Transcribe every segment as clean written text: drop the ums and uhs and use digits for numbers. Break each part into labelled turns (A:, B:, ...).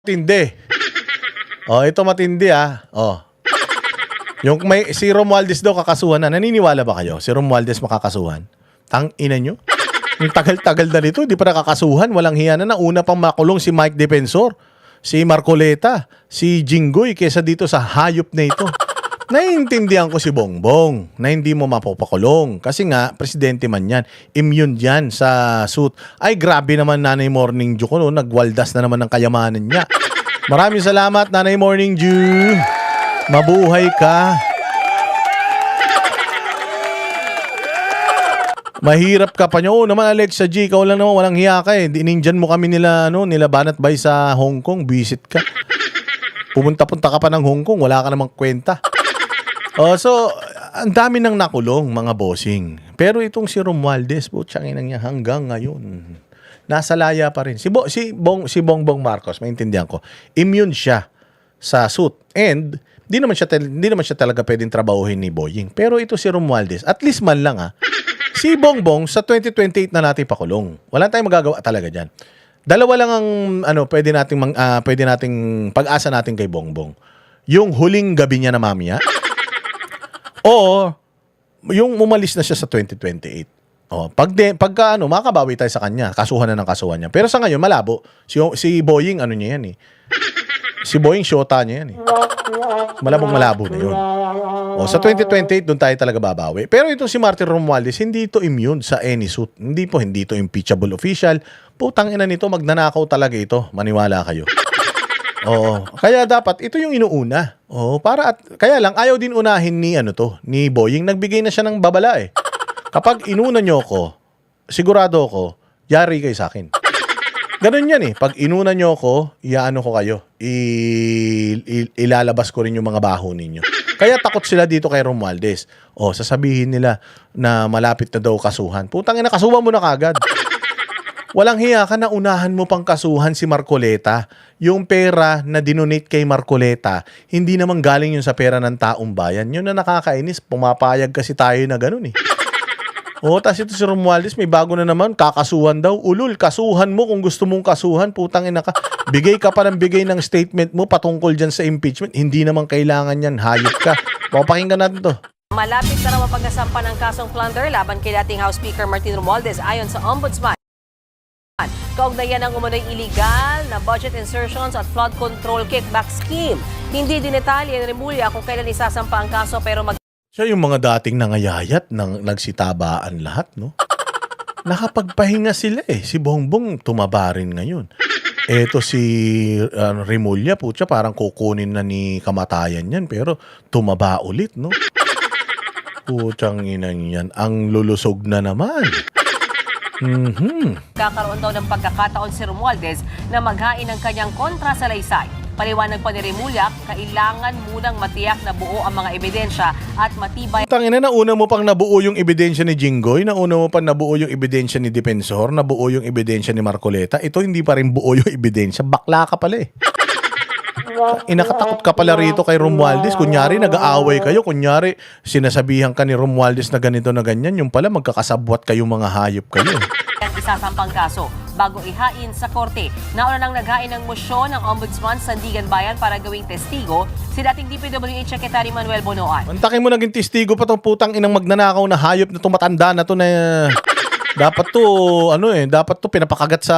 A: Matindi. Oh, ito matindi ah. Oh. Yung si Romualdez daw kakasuhan na. Naniniwala ba kayo? Si Romualdez makakasuhan? Tang ina nyo? Yung tagal-tagal na nito, di pa nakakasuhan. Walang hiya na. Una pang makulong si Mike Defensor, si Marcoleta, si Jinggoy kesa dito sa hayop na ito. Naiintindihan ko si Bongbong na hindi mo mapapakulong. Kasi nga, presidente man yan. Immune yan sa suit. Ay, grabe naman Nanay Morning Dew ko. No? Nagwaldas na naman ng kayamanan niya. Maraming salamat, Nanay Morning Dew. Mabuhay ka. Mahirap ka pa niyo. Oo naman, Alexa G, ikaw lang naman, walang hiya ka eh. Dininjan mo kami nila, nila Banat Bay sa Hong Kong. Visit ka. Pumunta-punta ka pa ng Hong Kong, wala ka namang kwenta. Oh, so, ang dami nang nakulong, mga bossing. Pero itong si Romualdez, putsangin niya hanggang ngayon. Nasa laya pa rin. Si Bongbong Marcos, maintindihan ko, immune siya sa suit. And, di naman siya talaga pwedeng trabahuhin ni Boying. Pero ito si Romualdez, at least man lang si Bongbong sa 2028 na natin pakulong. Wala tayong magagawa talaga diyan. Dalawa lang ang pwede nating pag-asa natin kay Bongbong. Yung huling gabi niya na mamaya o yung umalis na siya sa 2028. Oh, pagka makabawi tayo sa kanya, kasuhan na ng kasuhan niya. Pero sa ngayon malabo. Si Boying niya yan eh. Si Boying shota niya yan eh. Malabong-malabo na yun. O, sa 2028, doon tayo talaga babawi. Pero itong si Martin Romualdez, hindi ito immune sa any suit. Hindi ito impeachable official. Putang ina nito, magnanakaw talaga ito. Maniwala kayo. Oo. Kaya dapat, ito yung inuuna. Oo, kaya lang, ayaw din unahin ni Boying. Nagbigay na siya ng babala eh. Kapag inuna nyo ko, sigurado ko, yari kayo sa akin. Ganun yan eh. Pag inuna nyo ako, ko kayo. Ilalabas ko rin yung mga baho ninyo. Kaya takot sila dito kay Romualdez. O, sasabihin nila na malapit na daw kasuhan. Putang ina, kasuhan mo na kagad. Walang hiya ka na unahan mo pang kasuhan si Marcoleta. Yung pera na dinonate kay Marcoleta, hindi naman galing yun sa pera ng taong bayan. Yun na nakakainis. Pumapayag kasi tayo na ganun eh. O, tas ito si Romualdez, may bago na naman, kakasuhan daw. Ulul, kasuhan mo kung gusto mong kasuhan. Putang ina ka. Bigay ka pa ng bigay ng statement mo patungkol dyan sa impeachment. Hindi naman kailangan yan. Hayop ka. Papakinggan natin to.
B: Malapit na raw mapagkasampa ng kasong plunder laban kay dating House Speaker Martin Romualdez ayon sa Ombudsman. Kaugnayan ng umunoy illegal na budget insertions at flood control kickback scheme. Hindi dinetalye ng Remulla kung kailan isasampa ang kaso pero
A: siya yung mga dating nangayayat, nagsitabaan lahat, no? Nakapagpahinga sila eh. Si Bongbong tumaba rin ngayon. Eto si Remulla, putya, parang kukunin na ni kamatayan yan, pero tumaba ulit, no? Putyang inan yan. Ang lulusog na naman.
B: Kakaroon daw ng pagkakataon si Romualdez na maghain ng kanyang kontrasalaysay. Paliwanag pa ni Remulla, kailangan munang matiyak na buo ang mga ebidensya at matibay.
A: Tangina, nauna mo pang nabuo yung ebidensya ni Jinggoy, nauna mo pang nabuo yung ebidensya ni Defensor, nabuo yung ebidensya ni Marcoleta. Ito hindi pa rin buo yung ebidensya. Bakla ka pala eh. Inakatakot ka pala rito kay Romualdez. Kunyari, nag-aaway kayo. Kunyari, sinasabihan ka ni Romualdez na ganito na ganyan. Yung pala, magkakasabwat kayong mga hayop kayo.
B: Isasampang kaso bago ihain sa korte. Nauna nang naghain ng mosyon ng Ombudsman Sandigan Bayan para gawing testigo si dating DPWH Secretary Manuel Bonoan.
A: Mantakin mo naging testigo pa tong putang inang magnanakaw na hayop na tumatanda na to na dapat to pinapakagat sa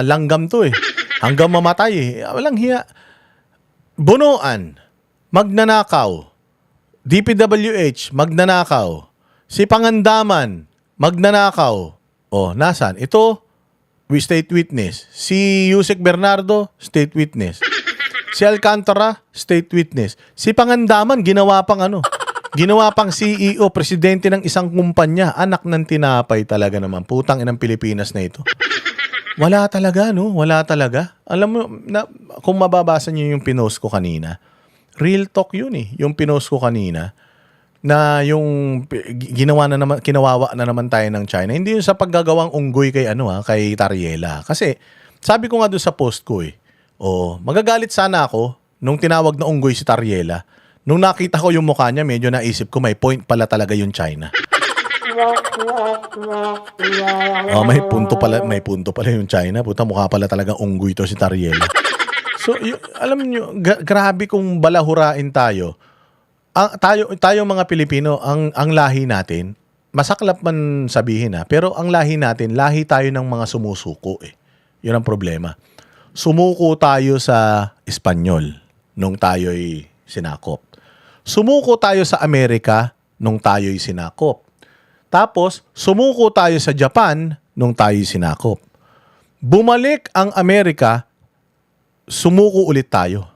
A: langgam to eh. Hanggang mamatay eh. Walang hiya. Bonoan, magnanakaw. DPWH, magnanakaw. Si Pangandaman, magnanakaw. Oh, nasan? Ito, state witness. Si Yusek Bernardo, state witness. Si Alcantara, state witness. Si Pangandaman, ginawa pang CEO, presidente ng isang kumpanya. Anak ng tinapay talaga naman. Putang inang Pilipinas na ito. Wala talaga, no? Wala talaga. Alam mo, kung mababasa niyo yung pinost ko kanina, real talk yun eh. Yung pinost ko kanina, na yung kinawawa na naman tayo ng China. Hindi yun sa paggagawang unggoy kay kay Tariela. Kasi sabi ko nga doon sa post ko magagalit sana ako nung tinawag na unggoy si Tariela. Nung nakita ko yung mukha niya, medyo naisip ko may point pala talaga yung China. May punto pala yung China. Puta, mukha pala talagang unggoy to si Tariela. So, alam niyo, grabe kung balahurain tayo. Tayo mga Pilipino, ang lahi natin, masaklap man sabihin pero ang lahi natin, lahi tayo ng mga sumusuko eh. Yun ang problema. Sumuko tayo sa Espanyol nung tayo'y sinakop. Sumuko tayo sa Amerika nung tayo'y sinakop. Tapos, sumuko tayo sa Japan nung tayo'y sinakop. Bumalik ang Amerika, sumuko ulit tayo.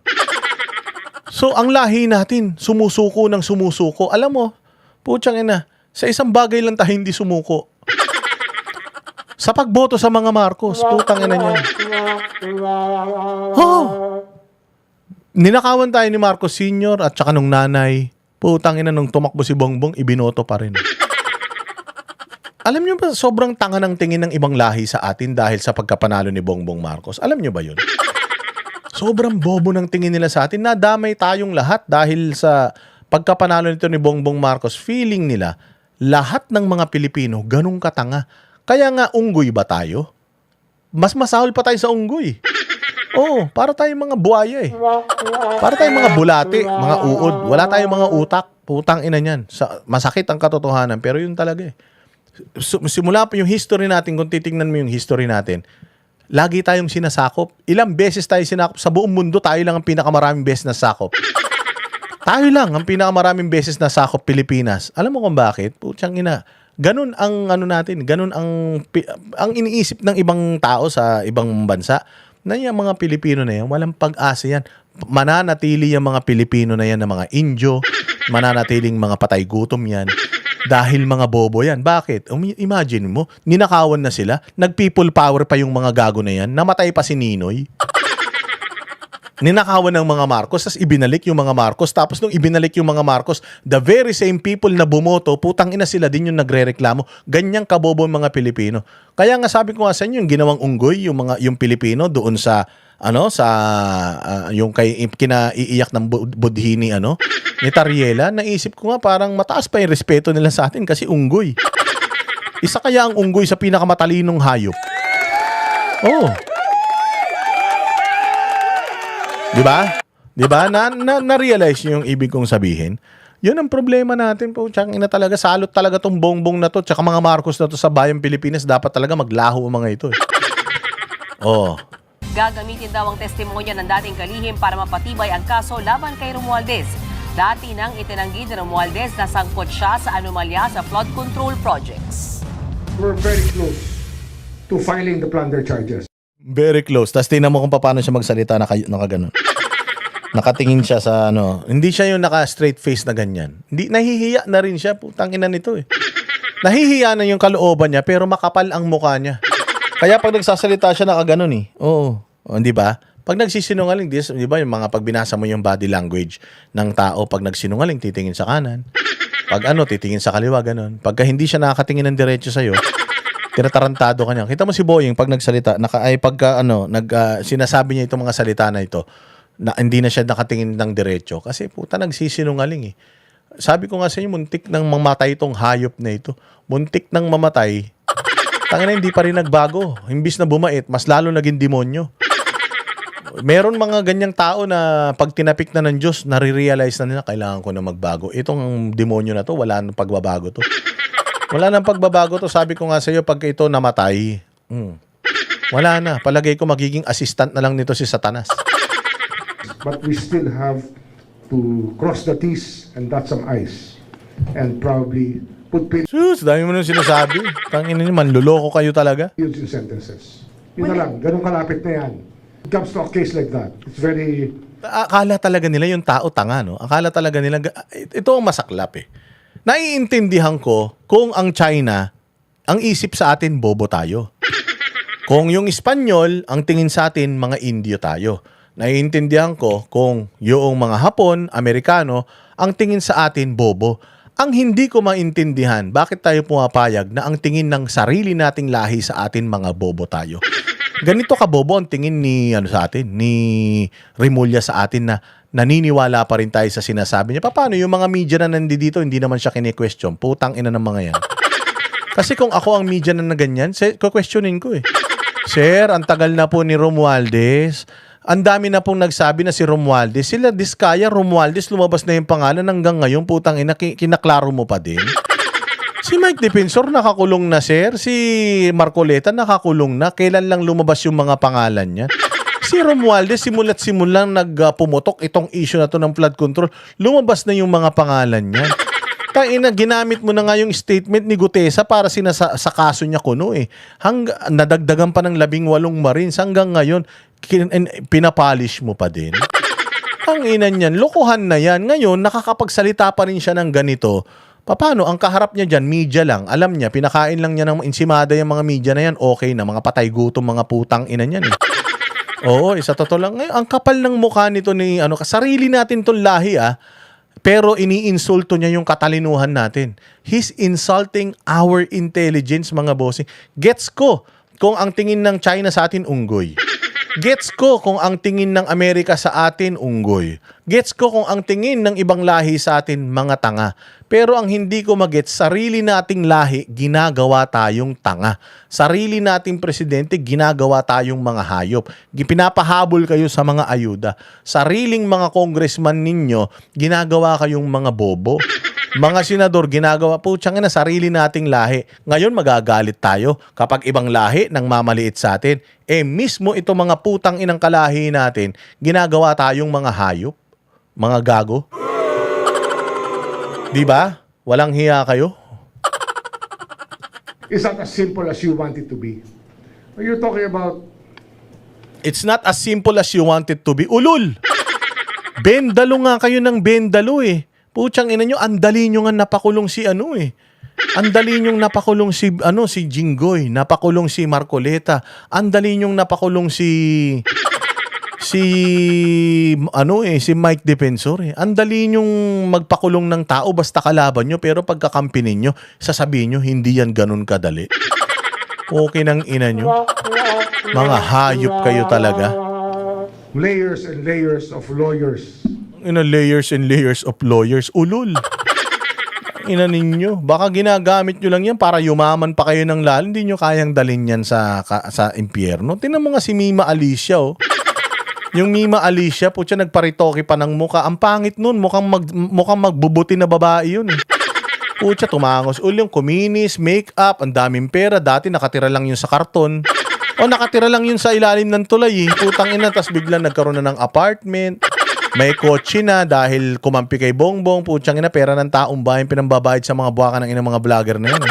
A: So, ang lahi natin, sumusuko ng sumusuko. Alam mo, putsang ina, sa isang bagay lang tayo hindi sumuko. Sa pagboto sa mga Marcos, putang ina niyan. Oh! Ninakawan tayo ni Marcos Sr. at saka nung nanay. Putang ina, nung tumakbo si Bongbong, ibinoto pa rin. Alam niyo ba, sobrang tanga ng tingin ng ibang lahi sa atin dahil sa pagkapanalo ni Bongbong Marcos. Alam niyo ba yun? Sobrang bobo ng tingin nila sa atin. Nadamay tayong lahat dahil sa pagkapanalo nito ni Bongbong Marcos. Feeling nila, lahat ng mga Pilipino, ganun katanga. Kaya nga, unggoy ba tayo? Mas masahol pa tayo sa unggoy. Oo, para tayong mga buhaya eh. Para tayong mga bulate, mga uod. Wala tayong mga utak. Putang ina niyan. Masakit ang katotohanan, pero yun talaga eh. Simula pa yung history natin, kung titingnan mo yung history natin, lagi tayong sinasakop. Ilang beses tayo sinakop? Sa buong mundo, tayo lang ang pinakamaraming beses na sakop. Tayo lang ang pinakamaraming beses na sakop Pilipinas. Alam mo kung bakit? Putsang ina. Ganun ang ano natin, ganun ang iniisip ng ibang tao sa ibang bansa. Na yung mga Pilipino na yan, walang pag-asa yan. Mananatili yung mga Pilipino na yan na mga Indio, mananatiling mga patay gutom yan. Dahil mga bobo yan. Bakit? Imagine mo, ninakawan na sila, nag-people power pa yung mga gago na yan, namatay pa si Ninoy. Ninakawan ng mga Marcos, tapos ibinalik yung mga Marcos, tapos nung ibinalik yung mga Marcos, the very same people na bumoto, putang ina sila din yung nagrereklamo. Ganyang kabobo ang mga Pilipino. Kaya nga sabi ko nga sa inyo, yung ginawang unggoy, yung Pilipino doon sa yung kinaiiyak ng budhi ni Tariela, naisip ko nga parang mataas pa yung respeto nila sa atin kasi unggoy. Isa kaya ang unggoy sa pinakamatalinong hayop. Oh. 'Di ba? 'Di ba? Na-realize niyo yung ibig kong sabihin? 'Yun ang problema natin po. Tsaka ina talaga, salot talaga tong Bongbong na to, tsaka mga Marcos na to sa bayang Pilipinas, dapat talaga maglaho ang mga ito. Oh.
B: Gagamitin daw ang testimonya ng dating kalihim para mapatibay ang kaso laban kay Romualdez. Dati nang itinanggi ni Romualdez na sangkot siya sa anomalya sa flood control projects.
C: We're very close to filing the plunder charges.
A: Very close. Tapos tingnan mo kung paano siya magsalita nakaganon. Nakatingin siya sa hindi siya yung naka-straight face na ganyan. Hindi, nahihiya na rin siya. Putang ina nito eh. Nahihiya na yung kalooban niya pero makapal ang mukha niya. Kaya pag nagsasalita siya nakaganon eh. Oo. Di ba? Pag nagsisinungaling, di ba yung mga pag binasa mo yung body language ng tao, pag nagsinungaling, titingin sa kanan. Pag titingin sa kaliwa, ganon. Pagka hindi siya nakakatingin ng diretso sa'yo, tinatarantado ka niya. Kita mo si Boying pag nagsalita, sinasabi niya itong mga salita na ito, na hindi na siya nakatingin ng diretso. Kasi puta, nagsisinungaling eh. Sabi ko nga sa inyo, muntik nang mamatay itong hayop na ito. Muntik nang mamatay. Tangina, hindi pa rin nagbago. Imbis na bumait, mas lalo naging demonyo. Meron mga ganyang tao na pag tinapik na ng Diyos, nare-realize na nila, kailangan ko na magbago. Itong demonyo na to, wala nang pagbabago to. Wala nang pagbabago to. Sabi ko nga sa iyo, pag ito namatay, wala na. Palagay ko magiging assistant na lang nito si Satanas.
C: But we still have to cross the T's and dot some I's. And probably put
A: Sus, dami mo nang sinasabi. Tangina niyo, manluloko kayo talaga.
C: periods in sentences. Yun na lang, ganun kalapit na yan. It comes to a case like that. It's very...
A: Akala talaga nila yung tao tanga, no? Akala talaga nila, ito ang masaklap eh. Naiintindihan ko kung ang China, ang isip sa atin, bobo tayo. Kung yung Espanyol, ang tingin sa atin, mga Indio tayo. Naiintindihan ko kung yung mga Hapon, Amerikano, ang tingin sa atin, bobo. Ang hindi ko maintindihan, bakit tayo pumapayag na ang tingin ng sarili nating lahi sa atin, mga bobo tayo. Ganito kabobo ang tingin ni sa atin, ni Remulla sa atin, na naniniwala pa rin tayo sa sinasabi niya. Paano yung mga media na nandito, hindi naman siya kine-question? Putang ina ng mga yan. Kasi kung ako ang media na ganyan, questionin ko eh. Sir, ang tagal na po ni Romualdez. Ang dami na pong nagsabi na si Romualdez. Sila Diskaya, Romualdez, lumabas na yung pangalan hanggang ngayon, putang ina, kinaklaro mo pa din. Si Mike Defensor nakakulong na, sir. Si Marcoleta nakakulong na. Kailan lang lumabas yung mga pangalan niya? Si Romualdez, simula't simulang nagpumutok itong issue na to ng flood control. Lumabas na yung mga pangalan niya. Kaina, ginamit mo na nga yung statement ni Gutesa para sa kaso niya kuno eh. Nadagdagan pa ng 18 Marines hanggang ngayon, pinapolish mo pa din. Ang ina niyan, lokohan na yan. Ngayon, nakakapagsalita pa rin siya ng ganito. Paano? Ang kaharap niya dyan, media lang. Alam niya, pinakain lang niya ng insimada yung mga media na yan. Okay na, mga patay gutom, mga putang ina niyan eh. Oo, isa totoo lang. Ngayon, ang kapal ng mukha nito ni, sarili natin tong lahi pero iniinsulto niya yung katalinuhan natin. He's insulting our intelligence, mga bossing. Gets ko kung ang tingin ng China sa atin, unggoy. Gets ko kung ang tingin ng Amerika sa atin, unggoy. Gets ko kung ang tingin ng ibang lahi sa atin, mga tanga. Pero ang hindi ko magets, sarili nating lahi, ginagawa tayong tanga. Sarili nating presidente, ginagawa tayong mga hayop. Pinapahabol kayo sa mga ayuda. Sariling mga congressman ninyo, ginagawa kayong mga bobo. Mga senador, ginagawa po tiyang na sarili nating lahi. Ngayon magagalit tayo kapag ibang lahi nang mamaliit sa atin. Mismo ito mga putang inang kalahi natin, ginagawa tayong mga hayop, mga gago. Di ba? Walang hiya kayo.
C: It's not as simple as you want it to be. When you're talking about
A: It's not as simple as you want it to be. Ulul! Bendalo nga kayo ng bendalo eh. Putsang ina nyo, andali nyo nga napakulong si andali nyong napakulong si Jinggoy, napakulong si Marcoleta, andali nyong napakulong si Mike Defensor eh. Andali nyong magpakulong ng tao basta kalaban nyo, pero pagkakampi ninyo, sasabihin nyo, hindi yan ganun kadali. Okay ng ina nyo. Mga hayop kayo talaga.
C: layers and layers of lawyers.
A: Layers and layers of lawyers. Ulul. Ina ninyo. Baka ginagamit nyo lang yan para yumaman pa kayo ng lalo. Hindi nyo kayang dalhin yan sa impyerno. Tingnan mo nga si Mima Alicia, oh. Yung Mima Alicia, putya, nagparitoke pa ng muka. Ang pangit nun. Mukhang magbubuti na babae yun, eh. Putya, tumangos. Yung kuminis, make-up, ang daming pera. Dati nakatira lang yun sa karton. O nakatira lang yun sa ilalim ng tulay, eh. Putang ina, tas biglang nagkaroon na ng apartment. May kotse na dahil kumampi kay Bongbong. Putyang ina, pera ng taong bayan pinambabayad sa mga buwakan ng inang mga vlogger na yun.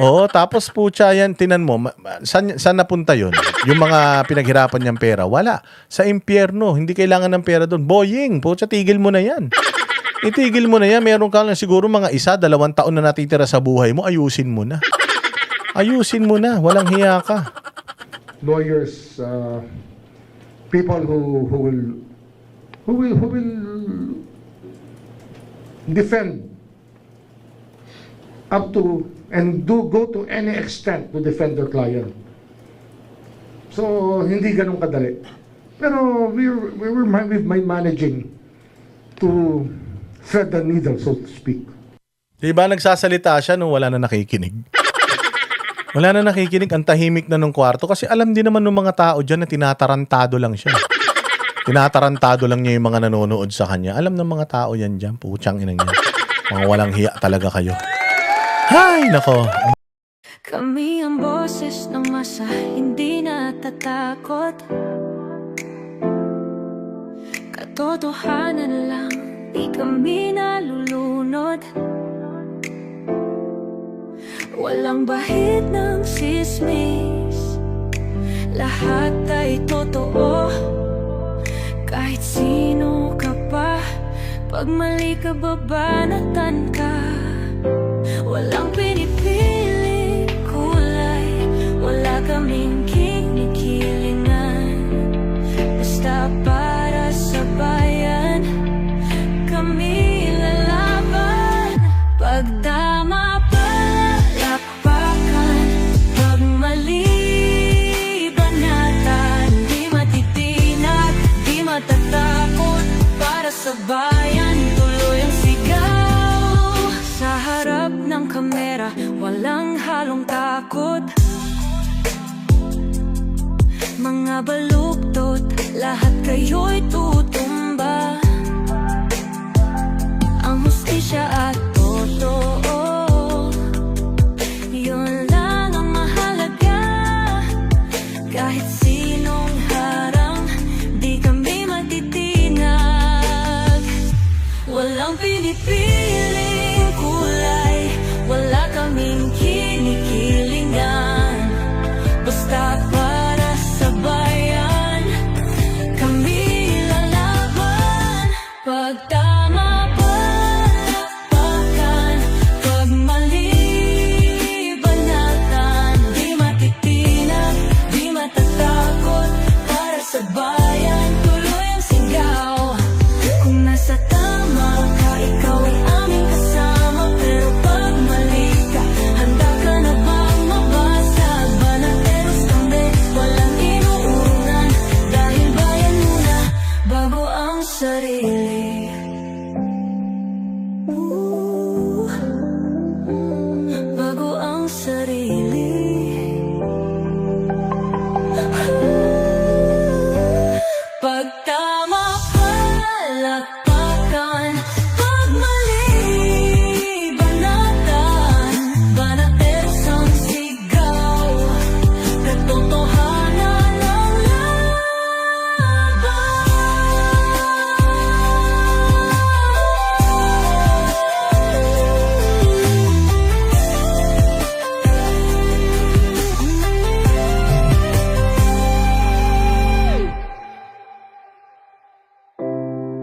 A: Oo, tapos putya yan, tinan mo, saan napunta yun? Yung mga pinaghirapan niyang pera, wala. Sa impyerno, hindi kailangan ng pera doon. Boying, putya, tigil mo na yan. Itigil mo na yan, meron ka lang siguro mga 1-2 taon na natitira sa buhay mo, ayusin mo na. Ayusin mo na, walang hiya ka.
C: Lawyers, people who will defend up to and go to any extent to defend their client. So hindi ganun kadali. Pero we're managing to thread the needle, so to speak.
A: Diba nagsasalita siya nung wala na nakikinig? Wala na nakikinig, ang tahimik na nung kwarto kasi alam din naman ng mga tao dyan na tinatarantado lang siya. Tinatarantado lang niya yung mga nanonood sa kanya. Alam ng mga tao yan dyan, putyang inang yan. Mga walang hiya talaga kayo. Hay, nako.
D: Kami ang boses ng masa, hindi natatakot. Katotohanan lang, di kami nalulunod. Walang bahid ng sismis, lahat ay totoo. Kahit sino ka pa, pag mali ka babanatan ka. Walang pinipili kulay, wala kaming kinikilingan. Basta para sa bayan, kami lalaban. Pagtama palakpakan, pag mali banatan. Di matitinag, di matatakot, para sa bayan tuloy ang sigaw. Sa harap ng kamera, walang halong takot. Mga mga baluktot, lahat kayo'y tutumba. Ang hustisya at totoo, yun lang ang mahalaga. Kahit sinong harang, di kami matitinag. Walang pinipiling kulay, wala kaming kinikilingan. Basta para sa bayan, kami lalaban. Pag tama palakpakan, pag mali banatan. Di matitinag, di matatakot, para sa bayan tuloy ang sigaw. Kung nasa tama ka, ikaw ay aming kasama. Pero pag mali ka, handa ka na bang mabasag? Banateros kami, walang inuunan, dahil bayan muna bago ang sarili. Bago ang sarili. Pag tama palakpakan, pag mali banatan. Banateros ang sigaw, katotohanan ang laban.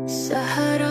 D: Sa harap